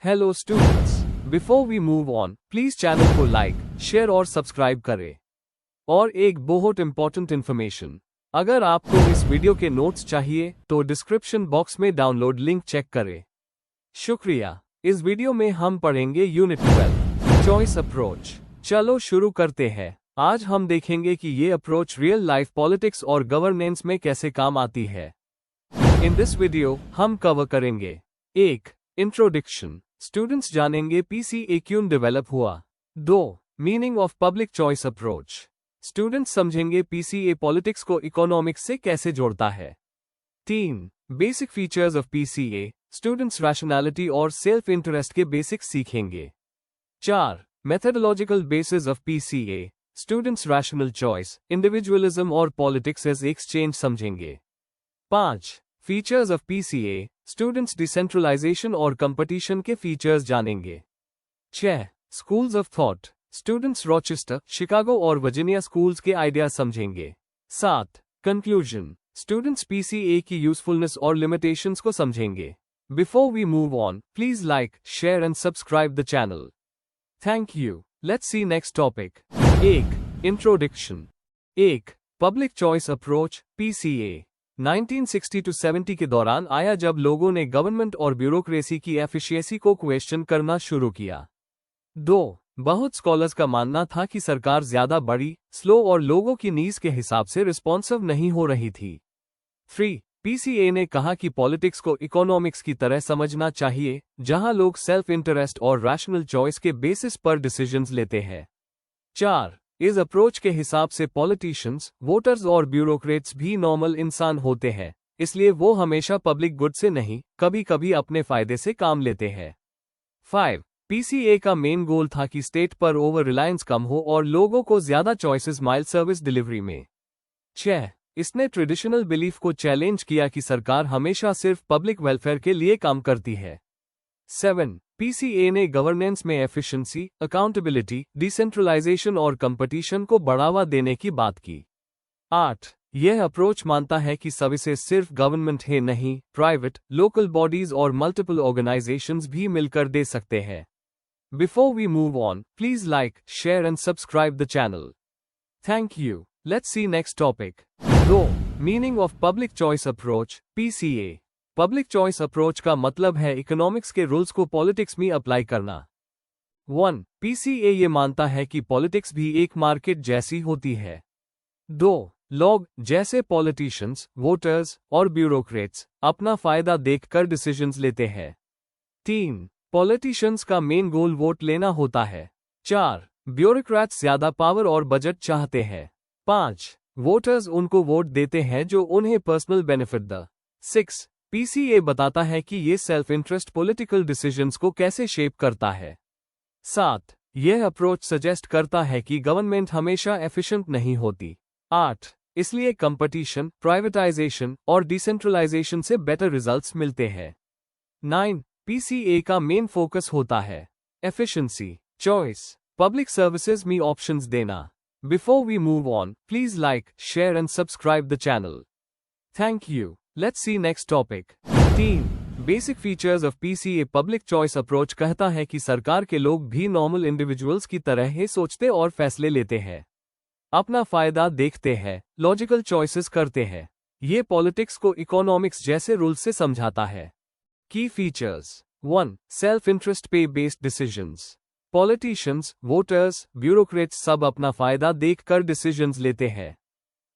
Hello students, before we move on please channel को like, share और subscribe करें। और एक बहुत इंपॉर्टेंट इन्फॉर्मेशन, अगर आपको इस वीडियो के नोट्स चाहिए तो डिस्क्रिप्शन बॉक्स में डाउनलोड लिंक चेक करें। शुक्रिया। इस वीडियो में हम पढ़ेंगे यूनिट 12 चॉइस अप्रोच। चलो शुरू करते हैं। आज हम देखेंगे कि ये अप्रोच रियल लाइफ पॉलिटिक्स और गवर्नेंस में कैसे काम आती है। इन दिस वीडियो हम कवर करेंगे 1. इंट्रोडक्शन, स्टूडेंट्स जानेंगे पीसीए क्यों डेवलप हुआ। 2. Meaning of public choice approach, students समझेंगे पीसीए पॉलिटिक्स को इकोनॉमिक्स से कैसे जोड़ता है। 3. Basic features of PCA, students rationality और सेल्फ इंटरेस्ट के बेसिक्स सीखेंगे। 4. Methodological basis of PCA, students rational choice, individualism और पॉलिटिक्स एज एक्सचेंज समझेंगे। 5. Features of PCA, students decentralization और कंपटीशन के फीचर्स जानेंगे। 6. Schools of thought, students Rochester, Chicago और Virginia schools के आइडियाज समझेंगे। 7. कंक्लूजन, स्टूडेंट्स पीसीए की यूजफुलनेस और लिमिटेशंस को समझेंगे। Before we move on, please like, share and subscribe the channel. Thank you. Let's see next topic. 1. Introduction. 1. Public choice approach PCA 1960-70 के दौरान आया जब लोगों ने गवर्नमेंट और ब्यूरोक्रेसी की एफिशिएंसी को क्वेश्चन करना शुरू किया। 2. बहुत स्कॉलर्स का मानना था कि सरकार ज्यादा बड़ी, स्लो और लोगों की नीड्स के हिसाब से रिस्पॉन्सिव नहीं हो रही थी। 3. पीसीए ने कहा कि पॉलिटिक्स को इकोनॉमिक्स की तरह समझना चाहिए, जहां लोग सेल्फ इंटरेस्ट और रैशनल चॉइस के बेसिस पर डिसीजंस लेते हैं। 4. इस अप्रोच के हिसाब से पॉलिटिशियंस, वोटर्स और ब्यूरोक्रेट्स भी नॉर्मल इंसान होते हैं, इसलिए वो हमेशा पब्लिक गुड से नहीं, कभी कभी अपने फायदे से काम लेते हैं। 5. पीसीए का मेन गोल था कि स्टेट पर ओवर रिलायंस कम हो और लोगों को ज्यादा चॉइसेस माइल सर्विस डिलीवरी में। 6. इसने ट्रेडिशनल बिलीफ को चैलेंज किया कि सरकार हमेशा सिर्फ पब्लिक वेलफेयर के लिए काम करती है। 7. पीसीए ने गवर्नेंस में एफिशिएंसी, अकाउंटेबिलिटी, डिसेंट्रलाइजेशन और कंपटीशन को बढ़ावा देने की बात की। 8. यह अप्रोच मानता है कि सर्विसेज सिर्फ गवर्नमेंट है नहीं, प्राइवेट, लोकल बॉडीज और मल्टीपल ऑर्गेनाइजेशंस भी मिलकर दे सकते हैं। Before we move on, please like, share and subscribe the channel. Thank you. Let's see next topic. 2. Meaning of public choice approach PCA. Public choice approach का मतलब है economics के रूल्स को पॉलिटिक्स में अप्लाई करना। 1. पीसीए ये मानता है कि पॉलिटिक्स भी एक मार्केट जैसी होती है। 2. लोग, जैसे पॉलिटिशियंस, वोटर्स और ब्यूरोक्रेट्स, अपना फायदा देखकर डिसीजंस लेते हैं। 3. पॉलिटिशियंस का मेन गोल वोट लेना होता है। 4. ब्यूरोक्रेट्स ज्यादा पावर और बजट चाहते हैं। 5. वोटर्स उनको वोट देते हैं जो उन्हें पर्सनल बेनिफिट द। 6. पीसीए बताता है कि ये सेल्फ इंटरेस्ट पॉलिटिकल डिसीजंस को कैसे शेप करता है। 7. यह अप्रोच सजेस्ट करता है कि गवर्नमेंट हमेशा एफिशिएंट नहीं होती। 8. इसलिए कंपटीशन, प्राइवेटाइजेशन और डिसेंट्रलाइजेशन से बेटर रिजल्ट्स मिलते हैं। 9. पीसीए का मेन फोकस होता है एफिशिएंसी, चॉइस, पब्लिक सर्विसेज में ऑप्शंस देना। Before we move on, please like, share and subscribe the channel. Thank you. Let's see next topic. 3. Basic features of PCA public choice approach कहता है कि सरकार के लोग भी नॉर्मल इंडिविजुअल्स की तरह ही सोचते और फैसले लेते हैं, अपना फायदा देखते हैं, लॉजिकल चॉइसेस करते हैं। ये पॉलिटिक्स को इकोनॉमिक्स जैसे रूल्स से समझाता है। की फीचर्स। 1. सेल्फ इंटरेस्ट पे based decisions, politicians, voters, bureaucrats सब अपना फायदा देखकर डिसीजंस लेते हैं।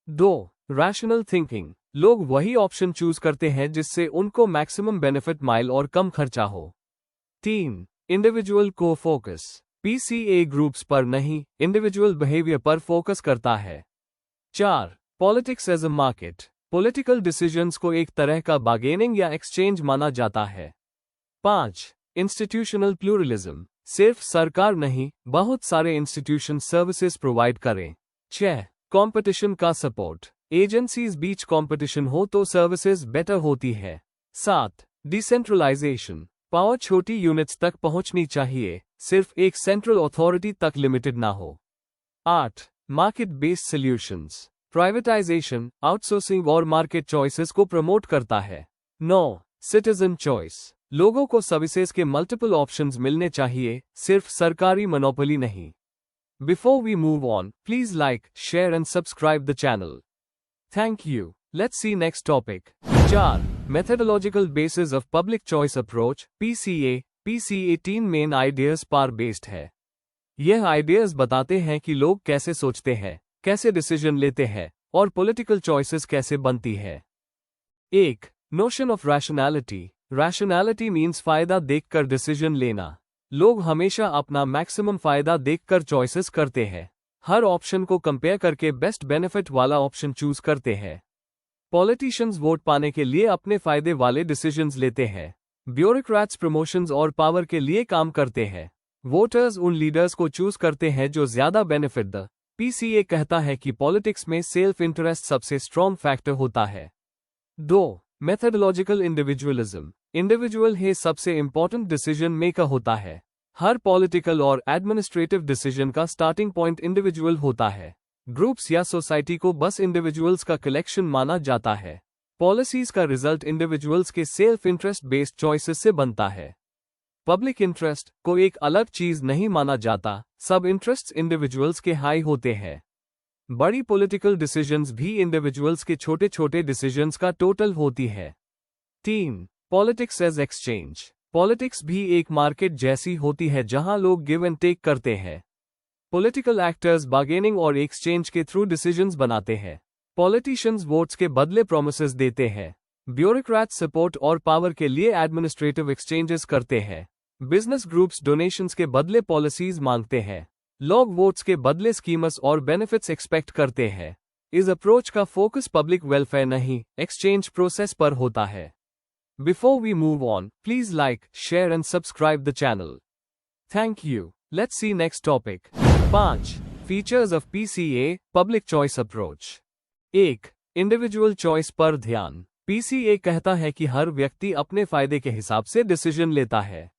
2. रैशनल थिंकिंग, लोग वही ऑप्शन चूज करते हैं जिससे उनको मैक्सिमम बेनिफिट माइल और कम खर्चा हो। 3. इंडिविजुअल को फोकस, पीसीए ग्रुप्स पर नहीं, इंडिविजुअल बिहेवियर पर फोकस करता है। 4. Politics as a market, political decisions को एक तरह का बार्गेनिंग या एक्सचेंज माना जाता है। 5. इंस्टीट्यूशनल प्लूरलिज्म, सिर्फ सरकार नहीं, बहुत सारे इंस्टीट्यूशन सर्विसेज प्रोवाइड करें। 6. कंपटीशन का सपोर्ट, एजेंसीज बीच कंपटीशन हो तो सर्विसेज बेटर होती है। 7. डिसेंट्रलाइजेशन, पावर छोटी यूनिट्स तक पहुंचनी चाहिए, सिर्फ एक सेंट्रल अथॉरिटी तक लिमिटेड ना हो। 8. Market based solutions, privatisation, outsourcing और मार्केट चॉइसेस को प्रमोट करता है। 9. सिटीजन चॉइस, लोगों को सर्विसेज के मल्टीपल ऑप्शंस मिलने चाहिए, सिर्फ सरकारी मोनोपोली नहीं। Before we move on, please like, share and subscribe the channel. Thank you. Let's see next topic. 4. Methodological basis of public choice approach, PCA। PCA 3 main ideas पर based है। यह ideas बताते हैं कि लोग कैसे सोचते हैं, कैसे डिसीजन लेते हैं और पॉलिटिकल चॉइसेस कैसे बनती है। 1. Notion of rationality. Rationality means फायदा देखकर डिसीजन लेना। लोग हमेशा अपना मैक्सिमम फायदा देखकर चॉइसेस करते हैं। हर ऑप्शन को कंपेयर करके बेस्ट बेनिफिट वाला ऑप्शन चूज करते हैं। पॉलिटिशियंस वोट पाने के लिए अपने फायदे वाले डिसीजंस लेते हैं। ब्यूरोक्रेट्स प्रमोशंस और पावर के लिए काम करते हैं। वोटर्स उन लीडर्स को चूज करते हैं जो ज्यादा बेनिफिट द। PCA कहता है कि पॉलिटिक्स में सेल्फ इंटरेस्ट सबसे स्ट्रॉन्ग फैक्टर होता है। 2. Methodological individualism. इंडिविजुअल ही सबसे इंपॉर्टेंट डिसीजन मेकर होता है। हर पॉलिटिकल और एडमिनिस्ट्रेटिव डिसीजन का स्टार्टिंग पॉइंट इंडिविजुअल होता है। ग्रुप्स या सोसाइटी को बस इंडिविजुअल्स का कलेक्शन माना जाता है। पॉलिसीज का रिजल्ट इंडिविजुअल्स के सेल्फ इंटरेस्ट बेस्ड चॉइसेस से बनता है। पब्लिक इंटरेस्ट को एक अलग चीज नहीं माना जाता, सब इंटरेस्ट्स इंडिविजुअल्स के हाई होते हैं। बड़ी पॉलिटिकल डिसीजंस भी इंडिविजुअल्स के छोटे छोटे डिसीजंस का टोटल होती है। 3. Politics as exchange. पॉलिटिक्स भी एक मार्केट जैसी होती है जहां लोग गिव एंड टेक करते हैं। पॉलिटिकल एक्टर्स बार्गेनिंग और एक्सचेंज के थ्रू डिसीजंस बनाते हैं। पॉलिटिशियंस वोट्स के बदले प्रोमिसेस देते हैं। ब्यूरोक्रेट्स सपोर्ट और पावर के लिए एडमिनिस्ट्रेटिव एक्सचेंजेस करते हैं। बिजनेस ग्रुप्स डोनेशंस के बदले पॉलिसीज मांगते हैं। लोग वोट्स के बदले स्कीम्स और बेनिफिट्स एक्सपेक्ट करते हैं। इस अप्रोच का फोकस पब्लिक वेलफेयर नहीं, एक्सचेंज प्रोसेस पर होता है। Before we move on, please like, share and subscribe the channel. Thank you. Let's see next topic. 5. Features of PCA public choice approach. 1. Individual choice पर ध्यान। PCA कहता है कि हर व्यक्ति अपने फायदे के हिसाब से डिसीजन लेता है।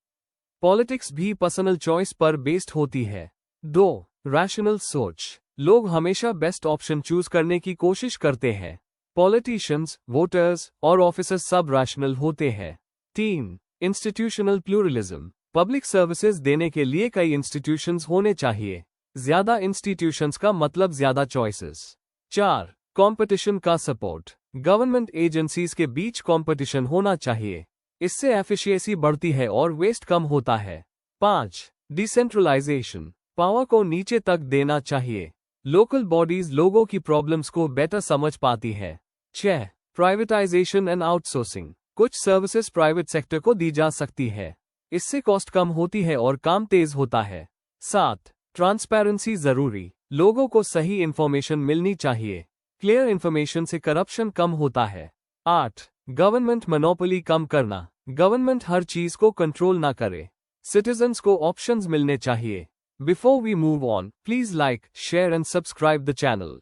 पॉलिटिक्स भी पर्सनल चॉइस पर बेस्ड होती है। 2. रैशनल सोच। लोग हमेशा बेस्ट ऑप्शन चूज करने की कोशिश करते हैं। पॉलिटिशियंस, वोटर्स और ऑफिसर्स सब रैशनल होते हैं। 3. Institutional pluralism. पब्लिक सर्विसेज देने के लिए कई इंस्टीट्यूशंस होने चाहिए। ज्यादा इंस्टीट्यूशंस का मतलब ज्यादा चॉइसेस। 4. कंपटीशन का सपोर्ट। गवर्नमेंट एजेंसीज के बीच कंपटीशन होना चाहिए। इससे एफिशिएंसी बढ़ती है और वेस्ट कम होता है। 5. डिसेंट्रलाइजेशन। पावर को नीचे तक देना चाहिए। लोकल बॉडीज लोगों की प्रॉब्लम्स को बेटर समझ पाती है। 6. Privatisation and outsourcing. कुछ सर्विसेज प्राइवेट सेक्टर को दी जा सकती है। इससे कॉस्ट कम होती है और काम तेज होता है। 7. ट्रांसपेरेंसी जरूरी। लोगों को सही इंफॉर्मेशन मिलनी चाहिए। क्लियर इंफॉर्मेशन से करप्शन कम होता है। 8. गवर्नमेंट मोनोपोली कम करना। गवर्नमेंट हर चीज को कंट्रोल ना करे। सिटीजन्स को ऑप्शंस मिलने चाहिए। Before we move on, please like, share and subscribe the channel.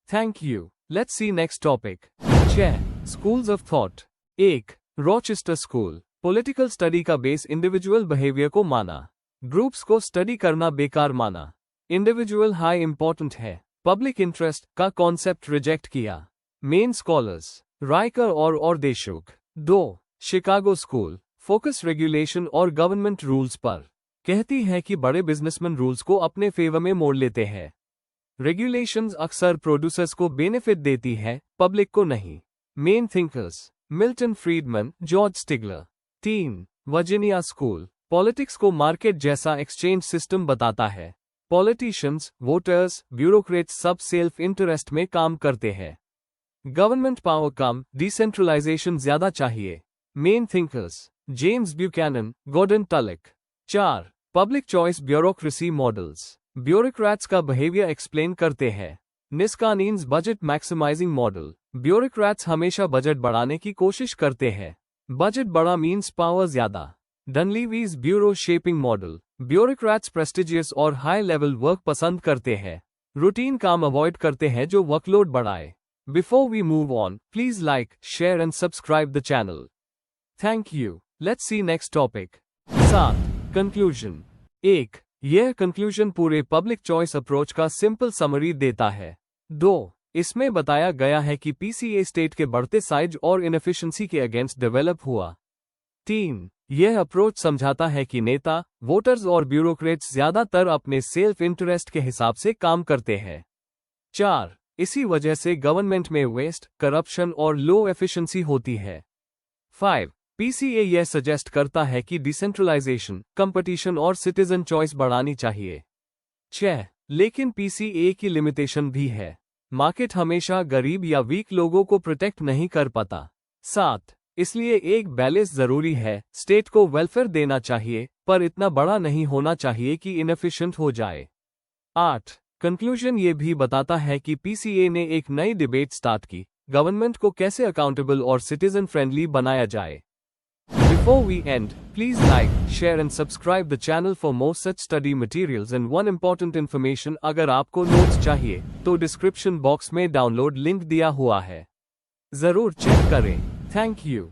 Thank you. Let's see next topic. 6. Schools of thought. 1. Rochester school. Political study का बेस इंडिविजुअल बिहेवियर को माना। ग्रुप्स को study करना बेकार माना। इंडिविजुअल हाई इंपॉर्टेंट है। Public interest का concept reject किया। मेन स्कॉलर्स राइकर और देशुक। 2. Chicago school. फोकस रेगुलेशन और गवर्नमेंट रूल्स पर। कहती है कि बड़े बिजनेसमैन रूल्स को अपने फेवर में मोड़ लेते हैं। रेगुलेशंस अक्सर प्रोड्यूसर्स को बेनिफिट देती है, पब्लिक को नहीं। Main thinkers Milton Friedman, George Stigler. 3. Virginia school. Politics को मार्केट जैसा एक्सचेंज सिस्टम बताता है। पॉलिटिशियंस, वोटर्स, ब्यूरोक्रेट्स सब सेल्फ इंटरेस्ट में काम करते हैं। गवर्नमेंट पावर कम, डिसेंट्रलाइजेशन ज्यादा चाहिए। Main thinkers James Buchanan, Gordon Tullock. 4. Public choice bureaucracy models. Bureaucrats का बिहेवियर एक्सप्लेन करते हैं। Niskanen's budget maximising model. Bureaucrats हमेशा बजट बढ़ाने की कोशिश करते हैं। बजट बड़ा मीन्स पावर ज्यादा। Dunleavy's bureau shaping model. Bureaucrats prestigious और हाई लेवल वर्क पसंद करते हैं। रूटीन काम अवॉइड करते हैं जो वर्कलोड बढ़ाए। Before we move on, please like, share and subscribe the channel. Thank you. Let's see next topic. 7. Conclusion. 1. यह कंक्लूजन पूरे पब्लिक चॉइस अप्रोच का सिंपल समरी देता है। 2. इसमें बताया गया है कि PCA स्टेट के बढ़ते साइज और इनएफिशिएंसी के अगेंस्ट डेवलप हुआ। 3. यह अप्रोच समझाता है कि नेता, वोटर्स और ब्यूरोक्रेट्स ज्यादातर अपने सेल्फ इंटरेस्ट के हिसाब से काम करते हैं। 4. इसी वजह से गवर्नमेंट में वेस्ट, करप्शन और लो एफिशिएंसी होती है। 5. पीसीए यह सजेस्ट करता है कि डिसेंट्रलाइजेशन, कंपटीशन और सिटीजन चॉइस बढ़ानी चाहिए। 6. लेकिन पीसीए की लिमिटेशन भी है। मार्केट हमेशा गरीब या वीक लोगों को प्रोटेक्ट नहीं कर पाता। 7. इसलिए एक बैलेंस जरूरी है। स्टेट को वेलफेयर देना चाहिए, पर इतना बड़ा नहीं होना चाहिए कि इनएफिशिएंट हो जाए। 8. कंक्लूजन ये भी बताता है कि पीसीए ने एक नई डिबेट स्टार्ट की, गवर्नमेंट को कैसे अकाउंटेबल और सिटीजन फ्रेंडली बनाया जाए। Before we end, please like, share and subscribe the channel for more such study materials and one important information अगर आपको नोट्स चाहिए तो डिस्क्रिप्शन बॉक्स में डाउनलोड लिंक दिया हुआ है, जरूर चेक करें। Thank you.